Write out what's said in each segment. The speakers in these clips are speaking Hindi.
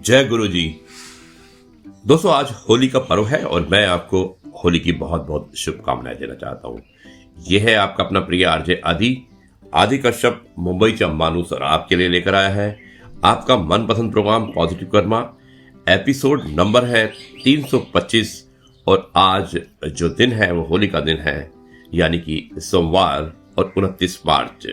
जय गुरु जी। दोस्तों, आज होली का पर्व है और मैं आपको होली की बहुत बहुत शुभकामनाएं देना चाहता हूं। यह है आपका अपना प्रिय आरजे आदि कश्यप मुंबई से मानूस और आपके लिए लेकर आया है आपका मनपसंद programme positive karma. Episode number है 325 और आज जो दिन है वो होली का दिन है, यानी कि सोमवार और 29 मार्च।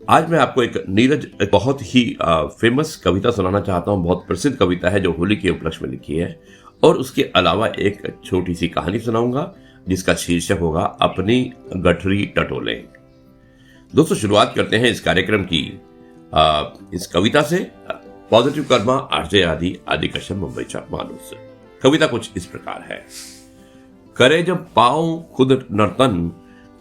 आज मैं आपको एक नीरज बहुत ही फेमस कविता सुनाना चाहता हूं। बहुत प्रसिद्ध कविता है जो होली के उपलक्ष्य में लिखी है, और उसके अलावा एक छोटी सी कहानी सुनाऊंगा जिसका शीर्षक होगा अपनी गठरी टटोले। दोस्तों, शुरुआत करते हैं इस कार्यक्रम की इस कविता से। पॉजिटिव कर्मा आरजे आदि कश्यप मुंबई चा मानूस। कविता कुछ इस प्रकार है। करे जब पाऊं खुद नर्तन,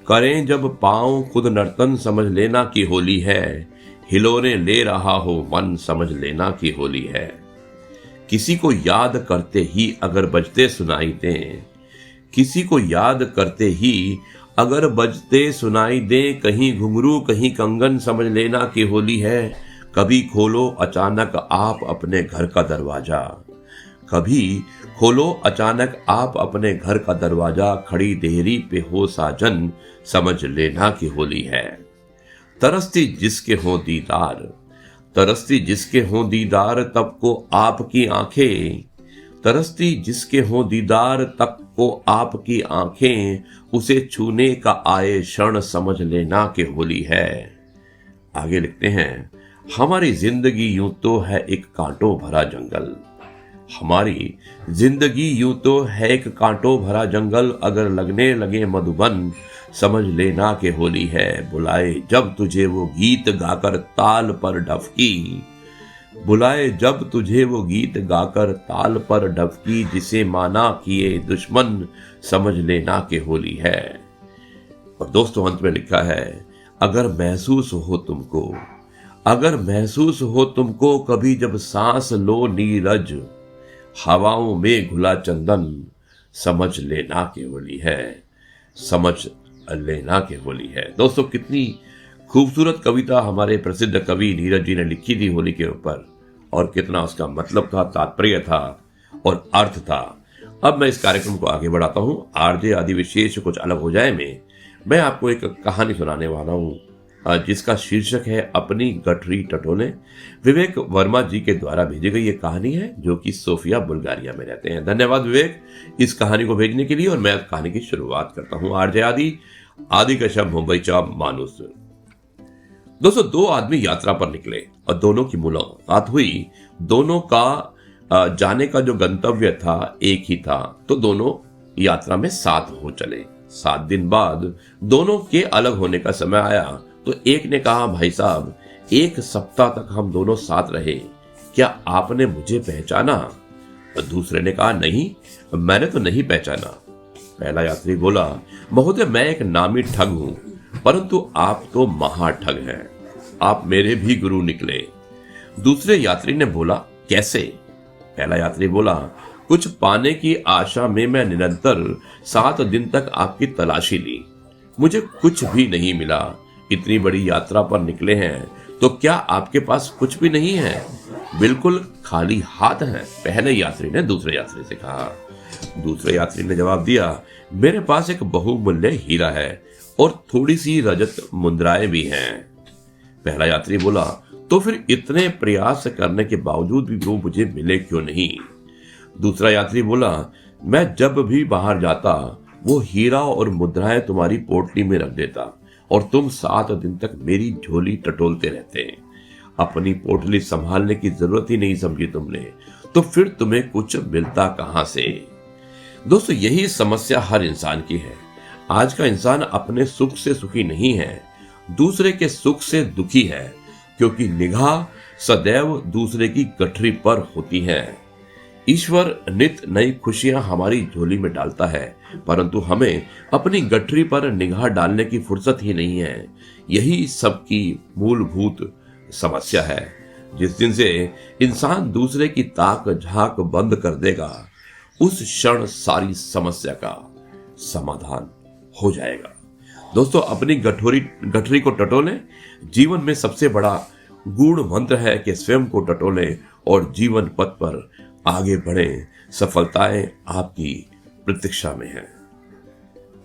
करें जब पाऊं खुद नर्तन, समझ लेना कि होली है। हिलोरे ले रहा हो मन, समझ लेना कि होली है। किसी को याद करते ही अगर बजते सुनाई दें, किसी को याद करते ही अगर बजते सुनाई दें, कहीं घुंघरू कहीं कंगन, समझ लेना कि होली है। कभी खोलो अचानक आप अपने घर का दरवाजा, कभी खोलो अचानक आप अपने घर का दरवाजा, खड़ी देहरी पे हो साजन, समझ लेना कि होली है। तरसती जिसके हो दीदार, तरसती जिसके हो दीदार, तब को आपकी आंखें, तरसती जिसके हो दीदार, तब को आपकी आंखें, उसे छूने का आए क्षण, समझ लेना कि होली है। आगे लिखते हैं, हमारी जिंदगी यूं तो है एक कांटों भरा जंगल, हमारी जिंदगी यूं तो है एक कांटों भरा जंगल, अगर लगने लगे मधुबन, समझ लेना कि होली है। बुलाए जब तुझे वो गीत गाकर ताल पर डफकी, बुलाए जब तुझे वो गीत गाकर ताल पर डफकी, जिसे माना किए दुश्मन, समझ लेना कि होली है। और दोस्तों, अंत में लिखा है, अगर महसूस हो तुमको, अगर महसूस हो तुमको कभी जब सांस लो नीरज, हवाओं में घुला चंदन, समझ लेना कि होली है, समझ लेना कि होली है। दोस्तों, कितनी खूबसूरत कविता हमारे प्रसिद्ध कवि नीरज जी ने लिखी थी होली के ऊपर, और कितना उसका मतलब था, तात्पर्य था और अर्थ था। अब मैं इस कार्यक्रम को आगे बढ़ाता हूं। आरजे आदि विशेष कुछ अलग हो जाए में मैं आपको एक कहानी सुनाने वाला हूं जिसका शीर्षक है अपनी गठरी टटोले। विवेक वर्मा जी के द्वारा भेजी गई ये कहानी है, जो कि सोफिया बुल्गारिया में रहते हैं। धन्यवाद विवेक इस कहानी को भेजने के लिए। और मैं कहानी की शुरुआत करता हूं। आरजे आदि कश्यप मुंबई चा मानूस। दोस्तों, दो आदमी यात्रा पर निकले और दोनों की मुलाकात हुई। दोनों का जाने का जो गंतव्य था एक ही था, तो दोनों यात्रा में साथ हो चले। 7 दिन बाद दोनों के अलग होने का समय आया, तो एक ने कहा, भाई साहब, 1 सप्ताह तक हम दोनों साथ रहे, क्या आपने मुझे पहचाना? और दूसरे ने कहा, नहीं, मैंने तो नहीं पहचाना। पहला यात्री बोला, महोदय, मैं एक नामी ठग हूं, परंतु आप तो महाठग हैं, आप मेरे भी गुरु निकले। दूसरे यात्री ने बोला, कैसे? पहला यात्री बोला, कुछ पाने की आशा में मैं निरंतर 7 दिन तक आपकी तलाशी ली, मुझे कुछ भी नहीं मिला। इतनी बड़ी यात्रा पर निकले हैं, तो क्या आपके पास कुछ भी नहीं है? बिल्कुल खाली हाथ हैं, पहले यात्री ने दूसरे यात्री से कहा। दूसरे यात्री ने जवाब दिया, मेरे पास एक बहुमूल्य हीरा है और थोड़ी सी रजत मुद्राएं भी हैं। पहला यात्री बोला, तो फिर इतने प्रयास करने के बावजूद भी वो मुझे मिले क्यों नहीं? दूसरा यात्री बोला, मैं जब भी बाहर जाता वो हीरा और मुद्राएं तुम्हारी पोटली में रख देता और तुम 7 दिन तक मेरी झोली टटोलते रहते। अपनी पोटली संभालने की जरूरत ही नहीं समझी तुमने, तो फिर तुम्हें कुछ मिलता कहां से? दोस्तों, यही समस्या हर इंसान की है। आज का इंसान अपने सुख से सुखी नहीं है, दूसरे के सुख से दुखी है, क्योंकि निगाह सदैव दूसरे की गठरी पर होती है। ईश्वर नित नई खुशियां हमारी झोली में डालता है, परंतु हमें अपनी गठरी पर निगाह डालने की फुर्सत ही नहीं है। यही सबकी मूलभूत समस्या है। जिस दिन से इंसान दूसरे की ताक झांक बंद कर देगा, उस क्षण सारी समस्या का समाधान हो जाएगा। दोस्तों, अपनी गठरी को टटोलें। जीवन में सबसे बड़ा गूढ़ मंत्र है कि स्वयं को टटोलें और जीवन पथ पर आगे बढ़ें। सफलताएं आपकी प्रतीक्षा में हैं।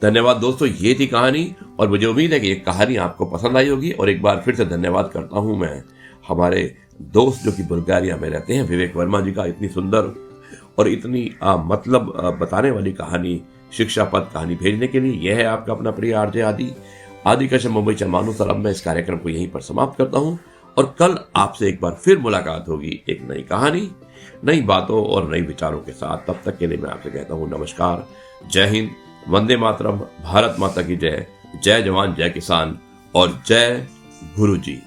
धन्यवाद दोस्तों, ये थी कहानी और मुझे उम्मीद है कि ये कहानी आपको पसंद आई होगी। और एक बार फिर से धन्यवाद करता हूं मैं हमारे दोस्त जो कि बुल्गारिया में रहते हैं, विवेक वर्मा जी का, इतनी सुंदर और इतनी बताने वाली कहानी, शिक्षापद कहानी भेजने के लिए। यह है आपका अपना प्रिय आरजे आदि कश्यप, मुंबई से मानुसर। अब मैं इस कार्यक्रम को यहीं पर समाप्त करता हूं और कल आपसे एक बार फिर मुलाकात होगी एक नई कहानी, नई बातों और नई विचारों के साथ। तब तक के लिए मैं आपसे कहता हूं नमस्कार, जय हिंद, वंदे मातरम, भारत माता की जय, जय जवान जय किसान और जय गुरु जी।